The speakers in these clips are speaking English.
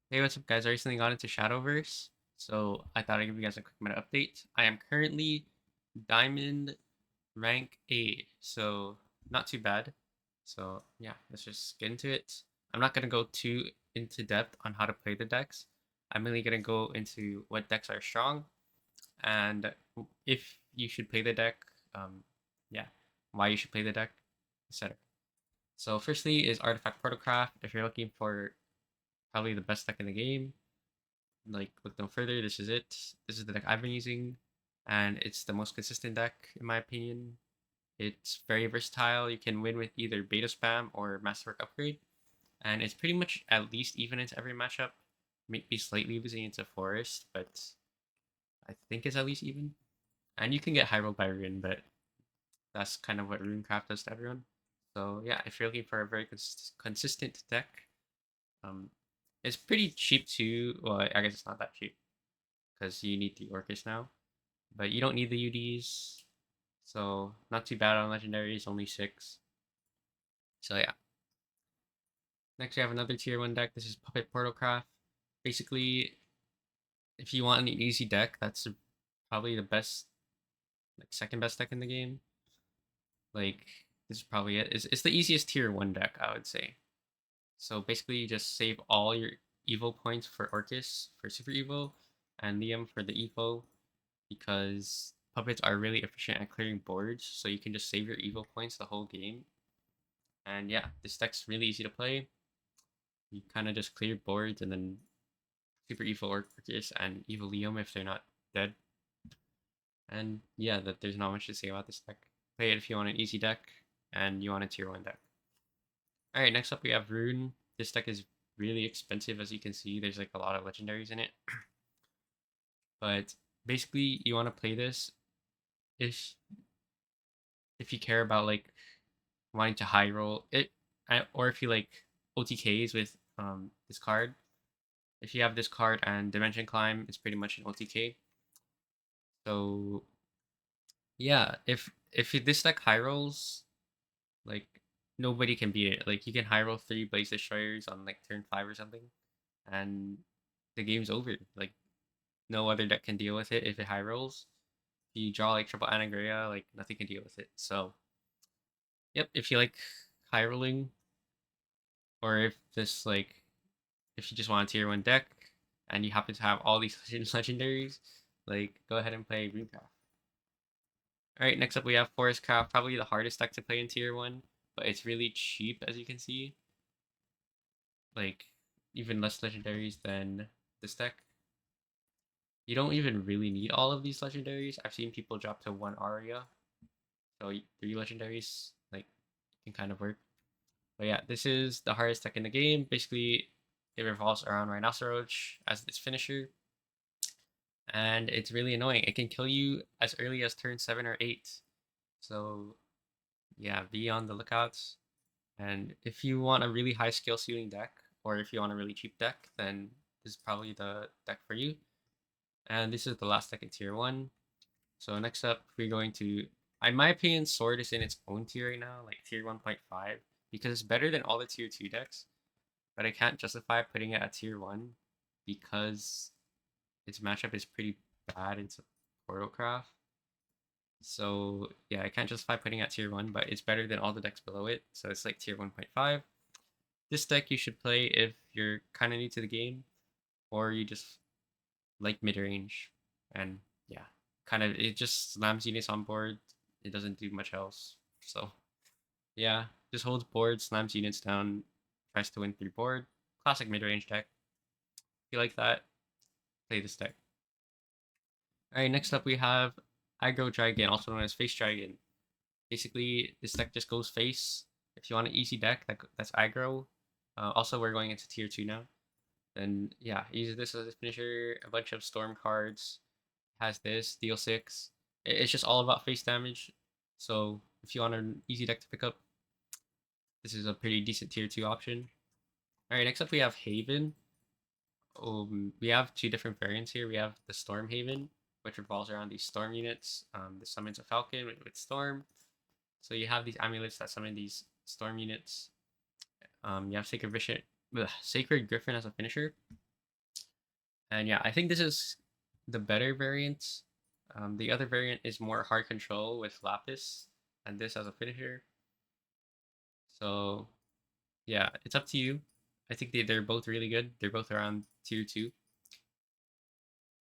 Hey, what's up, guys? I recently got into Shadowverse, so I thought I'd give you guys a quick meta update. I am currently Diamond rank A, so not too bad. So yeah, let's just get into it. I'm not gonna go too into depth on how to play the decks. I'm really gonna go into what decks are strong and if you should play the deck. Um, yeah, why you should play the deck, etc. So firstly is Artifact Protocraft. If you're looking for probably the best deck in the game, like look no further, this is it. This is the deck I've been using, and it's the most consistent deck in my opinion. It's very versatile. You can win with either beta spam or masterwork upgrade, and it's pretty much at least even into every matchup. Maybe slightly losing into forest, but I think it's at least even. And you can get high roll by Rune, but that's kind of what Runecraft does to everyone. So yeah, if you're looking for a very consistent deck, um, it's pretty cheap too. Well, I guess it's not that cheap because you need the Orchis now, but you don't need the UDs, so not too bad on legendaries, only 6. So yeah. Next we have another tier 1 deck. This is Puppet Portalcraft. Basically, if you want an easy deck, that's probably the best, like second best deck in the game. Like this is probably it. It's the easiest tier 1 deck, I would say. So basically, you just save all your Evo points for Orchis for Super Evo and Liam for the Evo because puppets are really efficient at clearing boards, so you can just save your Evo points the whole game. And yeah, this deck's really easy to play. You kind of just clear boards and then Super Evo Orchis and Evo Liam if they're not dead. And yeah, that there's not much to say about this deck. Play it if you want an easy deck and you want a tier 1 deck. Alright, next up we have Rune. This deck is really expensive, as you can see. There's like a lot of legendaries in it. But basically, you want to play this if you care about like wanting to high roll it, or if you like OTKs with this card. If you have this card and Dimension Climb, it's pretty much an OTK. So yeah, if this deck high rolls, like nobody can beat it. Like you can high roll 3 Blaze Destroyers on like turn 5 or something, and the game's over. Like no other deck can deal with it if it high rolls. If you draw like triple Anagrea, like nothing can deal with it. So yep, if you like high rolling, or if this like if you just want a tier 1 deck and you happen to have all these legendaries, like go ahead and play Runecraft. Alright, next up we have Forestcraft, probably the hardest deck to play in tier 1, but it's really cheap as you can see. Like even less legendaries than this deck. You don't even really need all of these legendaries. I've seen people drop to 1 Aria, so 3 legendaries like can kind of work. But yeah, this is the hardest deck in the game. Basically, it revolves around Rhinoceros as its finisher, and it's really annoying. It can kill you as early as turn 7 or 8. So yeah, be on the lookouts. And if you want a really high skill ceiling deck, or if you want a really cheap deck, then this is probably the deck for you. And this is the last deck in tier 1. So next up, we're going to, in my opinion, Sword is in its own tier right now, like tier 1.5, because it's better than all the tier 2 decks. But I can't justify putting it at tier 1 because its matchup is pretty bad in Portalcraft. So yeah, I can't justify putting it at tier 1, but it's better than all the decks below it. So it's like tier 1.5. This deck you should play if you're kind of new to the game or you just like mid range. And yeah, kind of it just slams units on board. It doesn't do much else. So yeah, just holds board, slams units down, tries to win through board. Classic mid range deck. If you like that, play this deck. Alright, next up we have Aggro Dragon, also known as Face Dragon. Basically, this deck just goes face. If you want an easy deck, that's aggro. Also, we're going into tier 2 now. Then, yeah, use this as a finisher. A bunch of storm cards. Has this, deal 6. It's just all about face damage. So, if you want an easy deck to pick up, this is a pretty decent tier 2 option. Alright, next up we have Haven. We have 2 different variants here. We have the Storm Haven, which revolves around these storm units. This summons a Falcon with Storm. So you have these amulets that summon these storm units. You have Sacred Griffin as a finisher. And yeah, I think this is the better variant. The other variant is more hard control with Lapis, and this as a finisher. So yeah, it's up to you. I think they're both really good. They're both around tier 2.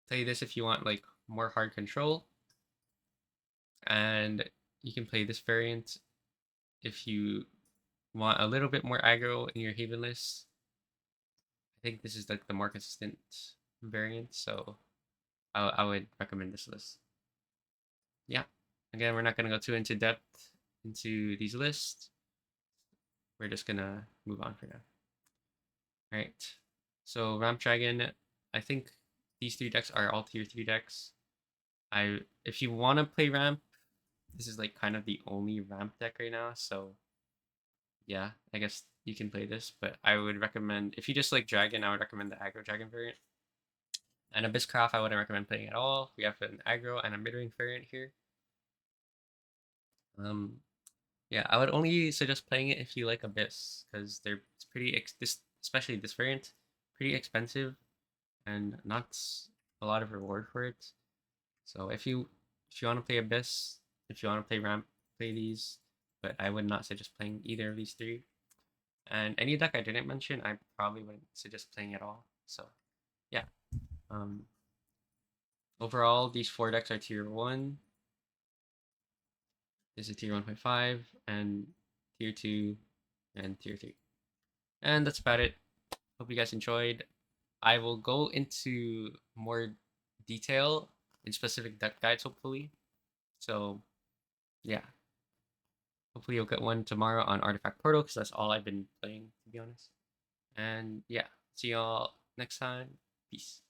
Play this if you want like more hard control, and you can play this variant if you want a little bit more aggro in your Haven list. I think this is like the more consistent variant, so I would recommend this list. Yeah. Again, we're not gonna go too into depth into these lists. We're just gonna move on for now. All right. So Ramp Dragon, I think these 3 decks are all tier 3 decks. If you want to play ramp, this is like kind of the only ramp deck right now. So yeah, I guess you can play this, but I would recommend if you just like dragon, I would recommend the aggro dragon variant. And Abysscraft, I wouldn't recommend playing at all. We have an aggro and a mid-range variant here. Um, yeah, I would only suggest playing it if you like Abyss, because it's pretty this especially this variant, pretty expensive and not a lot of reward for it. So if you want to play Abyss, if you want to play Ramp, play these. But I would not suggest playing either of these 3. And any deck I didn't mention, I probably wouldn't suggest playing at all. So yeah. Um, Overall, these 4 decks are tier 1. This is tier 1.5 and tier 2 and tier 3. And that's about it. Hope you guys enjoyed. I will go into more detail in specific deck guides, hopefully. So yeah, hopefully you'll get one tomorrow on Artifact Portal because that's all I've been playing, to be honest. And yeah, see y'all next time. Peace.